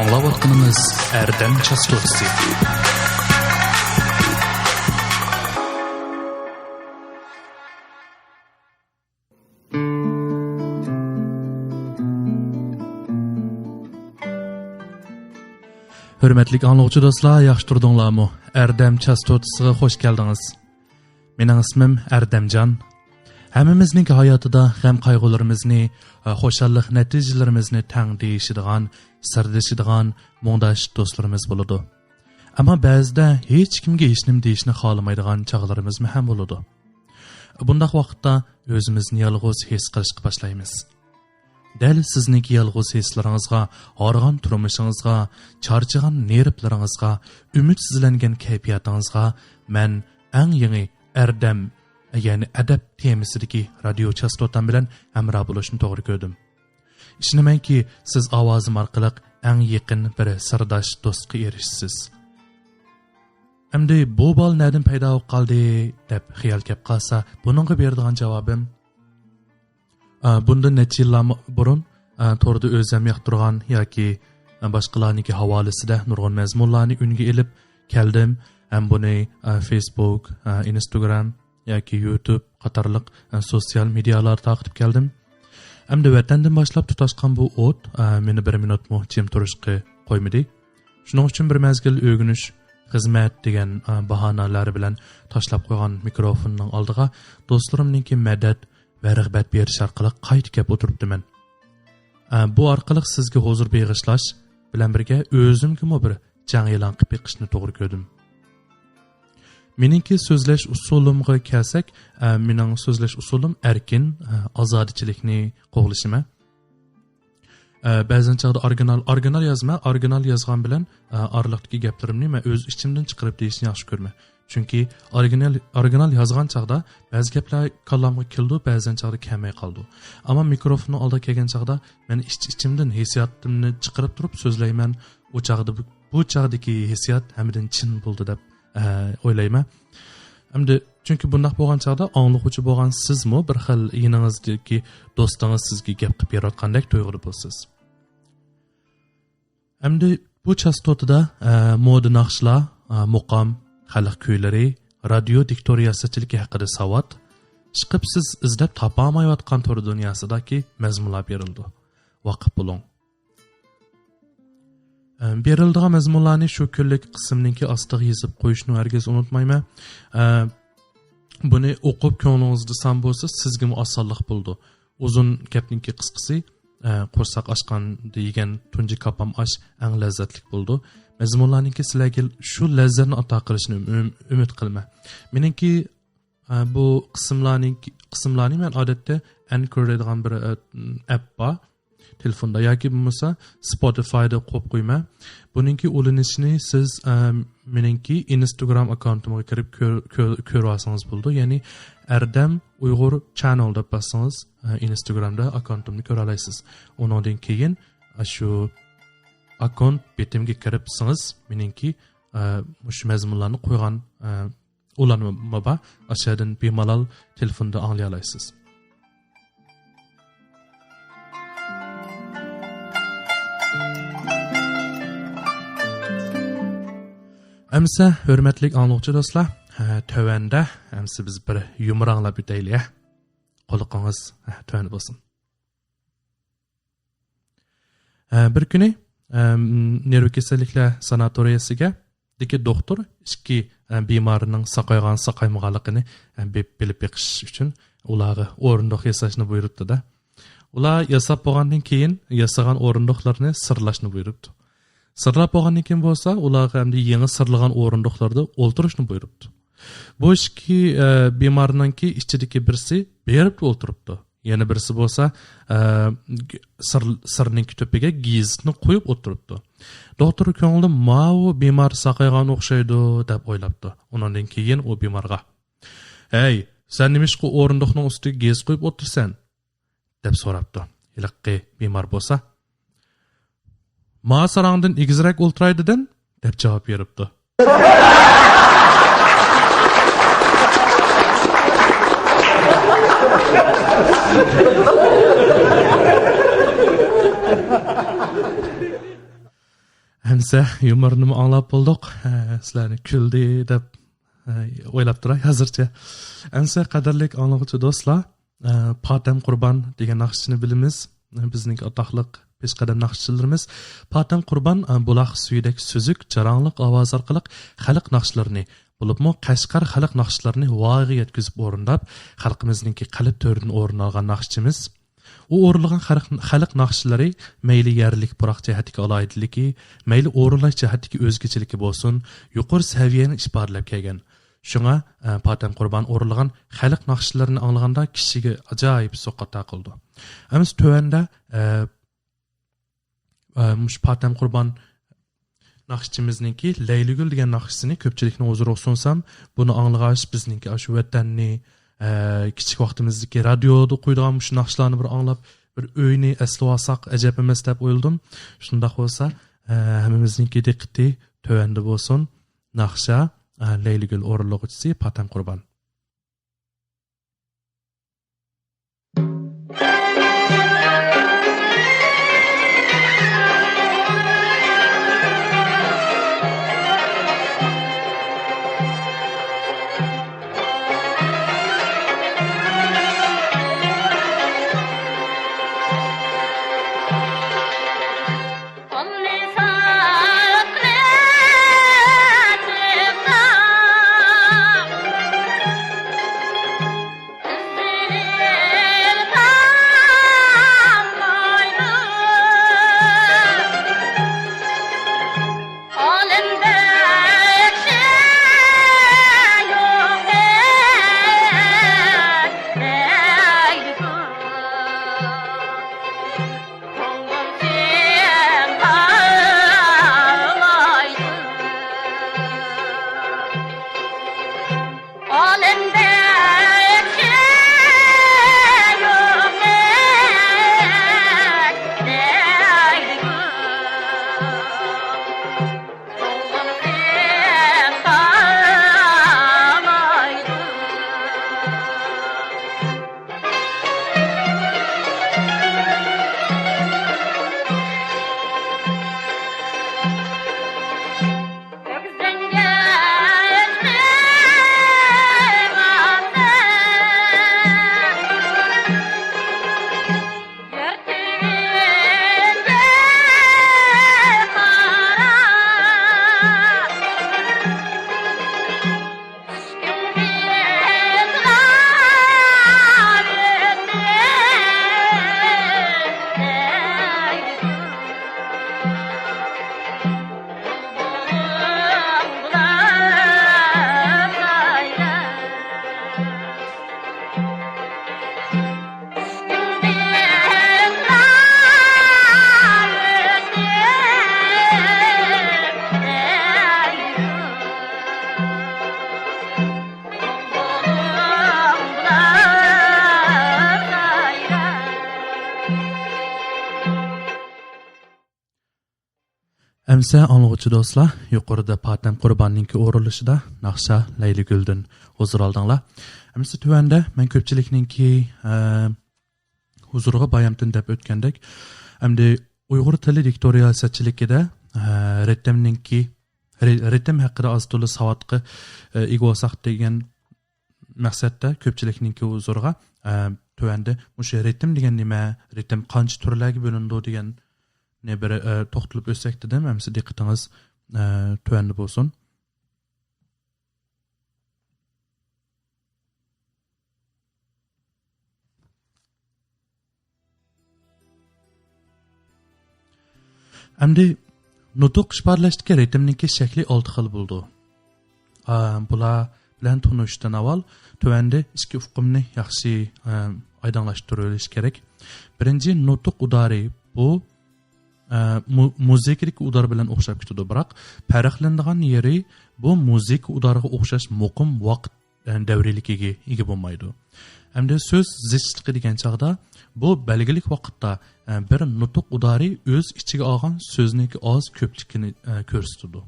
Аңлаватқаныңыз Әрдәм частотасы. Hürmetlik anlıqçı dostlar, yaxşı turdunlarmı? Erdem частотасыға hoş geldiniz. Mening ismim Erdemcan. Hammamizning hayotida g'am qayg'ularimizni, xo'shallik natijalarimizni tang deyishadigan, sirdashadigan mungdash do'stlarimiz bo'ladi. Ammo ba'zida hech kimga hech nima deyishni xohlamaydigan chog'larimiz ham bo'ladi. Bundaq vaqtda o'zimizni yolg'iz his qilishga boshlaymiz. Dal sizning yolg'iz hislaringizga, og'rigan turmushingizga, charchagan nervlaringizga, umidsizlangan kayfiyatingizga men eng yangi Erdem, ya'ni adab temasidagi radio chastotam bilan hamroh bo'lishni to'g'ri ko'rdim. Ishonamanki, siz ovozim orqali eng yaqin bir sirdosh do'stga erishsiz. Endi bu bol nereden paydo bo'lib qoldi deb xiyol kelib qolsa, buningga beradigan javobim bundan necha yillar burun to'rda o'zim yoqtirgan yoki boshqalarniki havolasida nurg'un mazmunlarni unga ilib keldim. Hem buni Facebook, Instagram yoki YouTube qatorliq sosyal medialar taqib keldim. Hamda vatandan boshlab tutashgan bu o't meni 1 minutmo jim turishga qo'ymadi. Shuning uchun bir mezgil o'rganish, xizmat degan bahonalar bilan tashlab qo'ygan mikrofonning oldiga do'stlarimningki madad va rag'bat berish orqali qaytib kelib o'tiribdiman. Bu orqali sizga huzur beg'ishlash bilan birga o'zimga bir jang e'lon qilib beqishni to'g'ri ko'rdim. Meningki so'zlash usulimga kelsak, mening so'zlash usulim erkin, ozodchilikni qo'g'lishima. Ba'zan chaqda original yozgan bilan orliqdagi gaplarimni men o'z ichimdan chiqarib deyishni yaxshi ko'raman. Chunki original yozgan chaqda ba'zi gaplar kallamga keldi, ba'zan chaqda kelmay qoldi. Ammo mikrofonni oldiga kelgan chaqda men ichimdan hissiyotimni chiqarib turib so'zlayman. Bu chaqdagi hissiyot hamdan chin bo'ldi deb o'ylayman. Hamda chunki bundaq bo'lgan chaqda anglag'uvchi bo'lgan sizmi bir xil yiningizdagi do'stingiz sizga gap qilib berayotgandek tuyg'uli bo'lsiz. Hamda bu chastotada moda naqshlar, muqam, xalq kuylari, radio diktoriyasichiligi haqida savod chiqib siz izlab topolmayotgan tur dunyosidagi mazmunlar berildi. Vaqif bo'ling. Berildiği mazmunlarni shu kunlik qismninki ostiga yozib qo'yishni hargiz unutmayman. Buni o'qib ko'nglingizda sam bo'lsa, sizga osonlik bo'ldi. Uzun gapninki qisqasi, qo'rsoq ochgan degan tunji kapam osh eng lazzatli bo'ldi. Mazmunlarninki sizlarga shu lazzatni ato qilishni umid qilma. Meningki bu qismlarni men odatda Anchor degan bir app bor. Telefonda yoki bo'lmasa Spotify'da qo'yib qo'yma. Buningki ulanishini siz meningki Instagram akkauntimga kirib ko'ra olsangiz bo'ldi. Ya'ni Erdem Uyg'ur channel deb bossangiz Instagramda akkauntimni ko'ra olasiz. Undan keyin shu akkaunt betimga kiribsiz, meningki shu mazmunlarni qo'ygan ulanma bor. Aşağıdan bemalol telefonda anglay olasiz. Әмсі, hürmetlik anlıqçı dostlar, tövende, әмсі biz bir yumranla büteyli, qoluqınız tövende bolsun. Bir günü, nervi kesellikler sanatoriyasiga deki doktor, iki bimarının saqaymağalıqını bilip beqish üçün ulağı orundoq yasashni buyuruptu da. Ular yasap boğandan keyin yasagan orundoqlarını sırlaşni buyuruptu. Sırlap olgandan keyin bo'lsa, ularga hamda yangi sirlagan o'rindiqlarda o'ltirishni buyuribdi. Bu ikki bemorninki ichidagi birisi berib o'ltiribdi. Yana birisi bo'lsa, sirning to'piga gizitni qo'yib o'tiribdi. Doktor ko'ngli ma'u bemor saqaygan o'xshaydi deb o'ylabdi. Undan keyin u bemorga: "Hey, sen nimishqa o'rindiqning ustiga giz qo'yib o'tirsan?" deb so'rabdi. Iliqqi bemor bo'lsa, "Ma sarangdan egizrak o'ltiraydidan" deb javob beribdi. Әмсә юморны аңлап булдык. Sizlarni күлді деп ойлап тұрай hazırcha. Әмсә қадірлік аңлағычы достlar, Patem Qurban degan naqshini bilamiz. Bizning ataqliq peshqadam naqshchilarimiz Patem Qurban bulaq suyidek suzuk, jarangliq ovoz orqali xalq naqshlarini bo'libmi Qashqar xalq naqshlarini voyaga yetkazib o'rindab, xalqimizningki qalb to'ridan o'rin olgan naqshchimiz. U o'rilgan xalq naqshlari mayli yerlik biroq jihatiga aloyidligi, mayli o'rinlash jihatiga o'zgachiligi bo'lsin, yuqori saviyani ifodalab kelgan. Shunga Patem Qurban o'rilgan xalq naqshlarini anglaganda kishiga ajoyib so'qata qildi. Amiz tövanda mush Patem Qurban naqshchimizningki Layligul degan naqshini ko'pchilikning huzuriga sunsam, buni anglag'ach bizningki shu vatanni kichik vaqtimizdagi radioda qo'ydigan shu naqshlarni bir anglab, bir o'yni asli olsak ajab emas deb o'yladim. Shunday bo'lsa, hammamizningki diqqati tövanda bo'lsin. Naqsha Layligul o'rinlag'uchisi Patem Qurban. Әмсә аңлыгычы достlar, yuqorida Patem Qurbanninki o'rilishida naqsha Layliguldan huzur oldinglar. Әмсә tuvanda men ko'pchilikninki huzuriga bayamtin deb o'tgandek, hamda Uyg'ur tili diktoriyatschiligida ritm haqida oz to'la savodga ega bo'lsak degan maqsadda ko'pchilikninki huzuriga tuvanda o'sha ritm degan nima, ritm qancha turlarga bo'lindi degan ne bir to'xtalib o'tsak dedim. Hamsa diqqatingiz tuvanda bo'lsin. Hamda nutuq ifodalashga ritmniki shakli 6 xil bo'ldi. Bular bilan tanishdan avval tuvanda ikki uqumni yaxshi aydınlaştırılış kerak. Birinci nutuq udari bu muzikalik udar bilan o'xshab ketadi, biroq farqlanadigan yeri bu muzik udariga o'xshash muqim vaqt davriligiga ega bo'lmaydi. Hamda so'z zichliqi degan chaqda bu belgilik vaqtda bir nutuq udari o'z ichiga olgan so'zniki oz ko'pligini ko'rsatadi.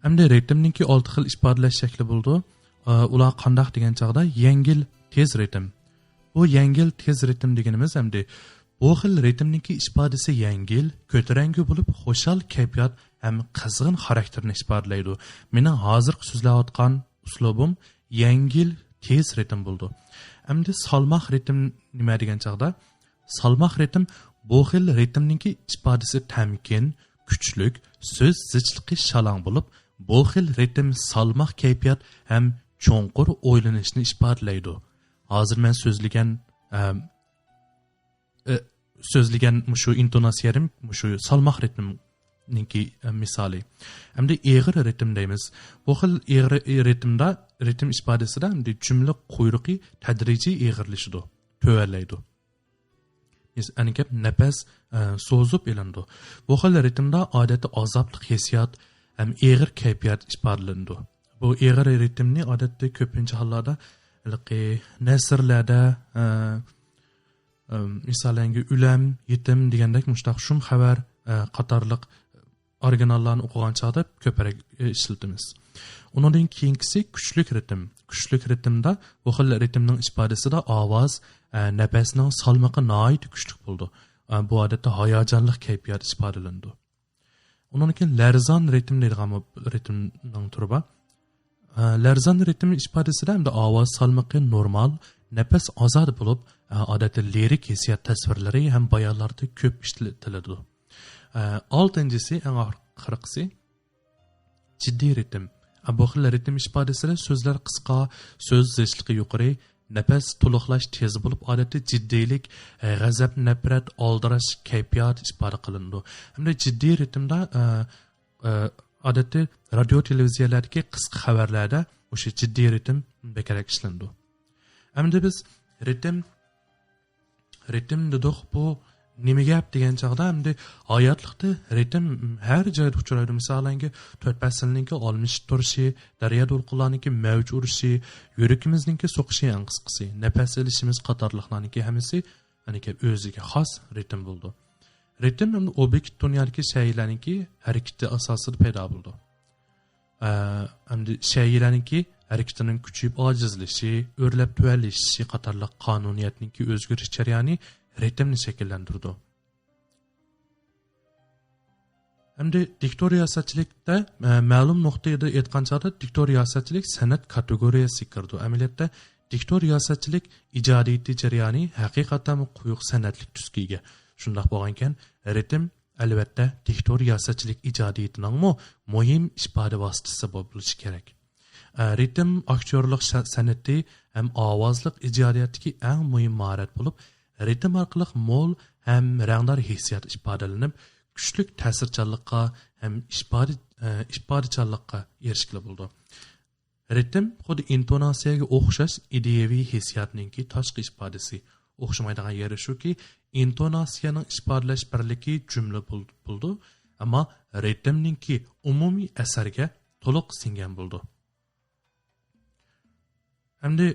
Hamda ritmniki 6 xil ifodalash shakli bo'ldi. Ular qandoq degan chaqda yengil tez ritm. Bu yengil tez ritm deganimiz hamda bu xil ritmniki ifodasi yengil, ko'tarangi bo'lib, xo'shal kayfiyat ham qizg'in xarakterni ifodalaydi. Mening hozir so'zlayotgan uslubim yengil, tez ritm bo'ldi. Endi salmoq ritm nima degan chaqda? Salmoq ritm bu xil ritmniki ifodasi tamkin, kuchlik, so'z zichligi shalang bo'lib, bu xil ritm salmoq kayfiyat ham cho'nqur o'ylanishni ifodalaydi. Hozir men so'zlagan shu intonatsiyarim shu salmoq ritmniki misoli. Endi eg'ir ritm deymiz. Bu xil eg'ir ritmda ritm ifodasida jumla quyruqi tadrijiy eg'irlashidi, to'vallaydi. Anikab nafas so'zib elindi. Bu xil ritmda odatda azobli hissiyot ham eg'ir kayfiyat ifodalandi. Bu eg'ir ritmni odatda ko'pincha hollarda nasrlarda misalanga ulam, yetim degandek mushtaq shum xabar qatorliq originallarni o'qigan chog'da ko'proq ishlatamiz. Undan keyingisi kuchlik ritm. Kuchlik ritmda bu xil ritmning ifodasida ovoz, nafasning salmoqi nihoyat kuchli bo'ldi. Bu odatda hayajonli kayfiyat ifodalandi. Undan keyin larzon ritm deydigan ritmning turi bor. Larzon ritm ifodasida ham ovoz salmoqi normal, nafas ozod bo'lib, odatda lirik hissiyot tasvirlari ham bayonlarda ko'p ishlatiladi. Oltinchisi, eng oxirgisi jiddiy ritm. Bu xil ritm ifodasida so'zlar qisqa, so'z zichligi yuqori, nafas to'liqlash tez bo'lib, odatda jiddiylik, g'azab, nafrat, oldirash kayfiyat ifoda qilindi. Hamda jiddiy ritmda odatda radio televiziyalardagi qisqa xabarlarda o'sha jiddiy ritm bekarak ishlandi. Hamda biz ritm dedik, bu nima gap degan chog'da hamda hayotlikda ritm har joyda uchraydi. Masalan, 4 faslningki olmish turishi, daryo to'lqinlarniki mavj urishi, yurakimizningki so'qishi eng qisqasi, nafas olishimiz qatorliqlarniki hammasi anika o'ziga xos ritm bo'ldi. Ritm hamda obyekt dunyodagi shaylarniki harakati asosida paydo bo'ldi. Hamda shaylarniki harakatining kuchayib ojizlashi, o'rlab tuvallishi qatorliq qonuniyatningki o'zgarish jarayoni ritmni shakllantirdi. Hamda diktoriyasatchilikda ma'lum nuqtada aytgan chog'da diktoriyasatchilik san'at kategoriyasiga kirdi. Amaliyotda diktoriyasatchilik ijodiyati jarayoni haqiqatan quyuq san'atlik tusga ega. Shundoq bo'lgan ekan, ritm albatta diktoriyasatchilik ijodiyatining muhim ifoda vositasi bo'lishi kerak. Ritm aktyorlik san'ati ham ovozlik ijodiyatdagi eng muhim mahorat bo'lib, ritm orqali mo'l ham rangdor hissiyot ifodalanib, kuchli ta'sirchanlikqa ham ifodachanlikqa erishgili bo'ldi. Ritm xuddi intonatsiyaga o'xshash ideyaviy hissiyotningki tashqi ifodasi. O'xshamaydigan yeri shuki, intonatsiyaning ifodalash birligi jumla bo'ldi, ammo ritmningki umumiy asarga to'liq singan bo'ldi. Hamda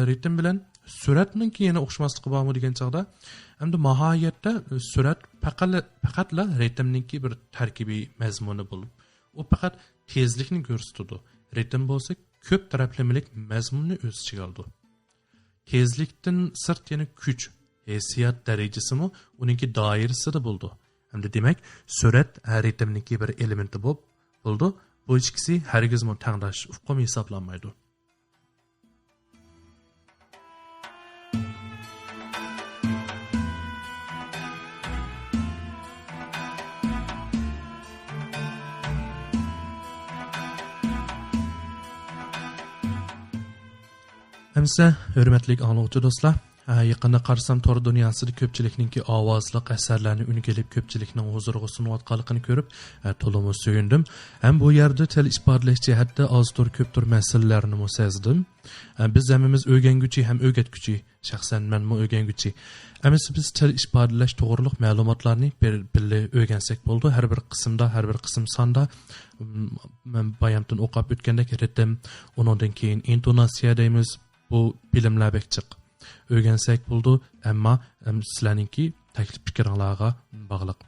ritm bilan suratningki yana o'xshamasligi bormi degan chog'da, hamda mohiyatda surat faqatla ritmningki bir tarkibiy mazmuni bo'lib, u faqat tezlikni ko'rsatadi. Ritm bo'lsa ko'p taraflamalik mazmunni o'z ichiga oldi. Tezlikdan sirt yana kuch, hissiyot darajasimi uningki doirasida bo'ldi. Hamda demak, surat ritmningki bir elementi bo'ldi. Bu ikkisi hargizmi tanglash ufqumi hisoblanmaydi. Hamsa, hürmetli anlıqçı dostlar, yaqında qarsam tor dünyasida ko'pchilikninki ovozli asarlarni ungelib ko'pchilikning huzuriga sunayotganligini ko'rib, to'liq suyundim. Ham bu yerda til ifodalash jihatda ozdir ko'pdir masalalarni sezdim. Biz hammamiz o'rganguchi ham o'rgatguchi, shaxsan men o'rganguchi. Ammo biz til ifodalash to'g'riliq ma'lumotlarni birga o'rgansak bo'ldi. Har bir qism sonda men bayamdan o'qib o'tgandek ritm, undan keyin intonatsiya deymiz. Bu bilimlar bekchiq. O'rgansak bo'ldi, ammo sizlarningki taklif fikringlarga bog'liq.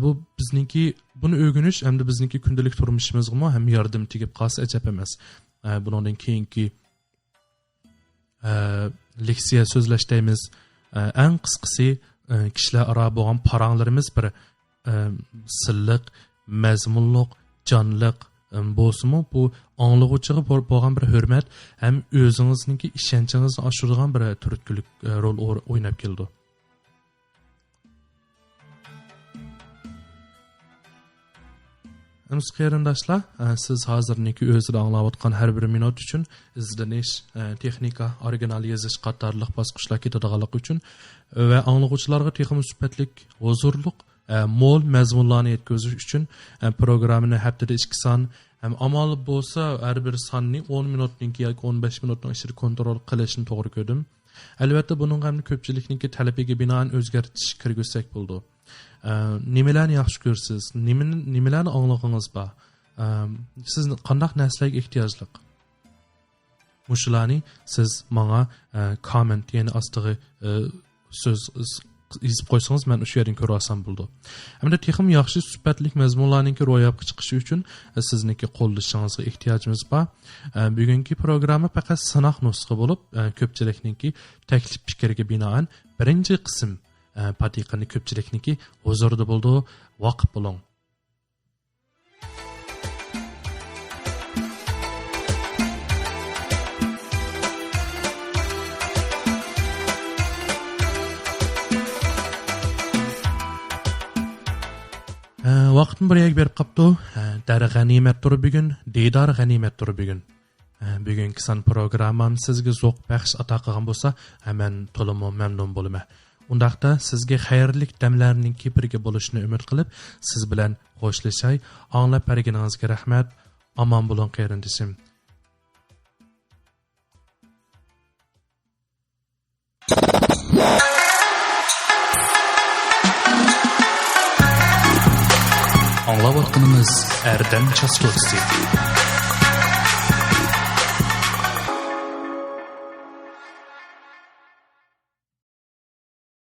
Bu bizningki buni o'rganish hamda bizningki kundalik turmushimizga ham yordam tegib qolsa ajab emas. Bundan keyinki leksiya so'zlashdaymiz, eng qisqasi kishilar aro bo'lgan paranglarimiz bir silliq, mazmunliq, jonliq bo'lsa-mu, bu anglag'uchiga bo'lgan bir hurmat ham o'zingizningki ishonchingizni oshiradigan bir turtkilik rol o'ynab keldi. Aziz qarindoshlar, siz hozirniki o'zida anglayotgan har bir minut uchun izlanish, texnika, original yozish qatorliq bosqichlar ketadiganligi uchun va anglag'uvchilarga texnik sifatlik, huzurliq, mo'l mazmunlarni yetkazish uchun programmani haftada 2 son, ham amal bo'lsa har bir sonni 10 minutniki yoki 15 minutning ichida kontrol qilishni to'g'ri ko'rdim. Albatta buning ham ko'pchilikniki talabiga binoan o'zgartish kirgizsak bo'ldi. Nimalarni yaxshi ko'rsiz? Nimalarni anglag'ingiz bor? Siz qanday narsalarga ehtiyojli? Mushularni siz menga comment, ya'ni ostiga so'z yozib qo'ysangiz, men o'sha yerdan ko'ra olsam bo'ldi. Hamda texim yaxshi sifatli mazmunlarning ro'yobga chiqishi uchun sizniki qo'llashingizga ehtiyojimiz bor. Bugungi programma faqat sanoq nusxa bo'lib, ko'pchilikniki taklif fikriga binoan birinchi qism patiqani ko'pchilikniki huzurda bo'ldi, vaqt bo'ling. Vaqtni bir yak berib qapti. Dar g'animatdir bugun, diydor g'animatdir bugun. Bugungi san programmam sizga zo'q baxsh ato qilgan bo'lsa, men to'liq mamnun bo'laman. Undaqda sizga xayrli damlarning kipirga bo'lishini umid qilib, siz bilan xo'shlashay, anglab berganingizga rahmat. Omon bo'ling qarindoshim. Anlayotganımız Erdem Çastotsi.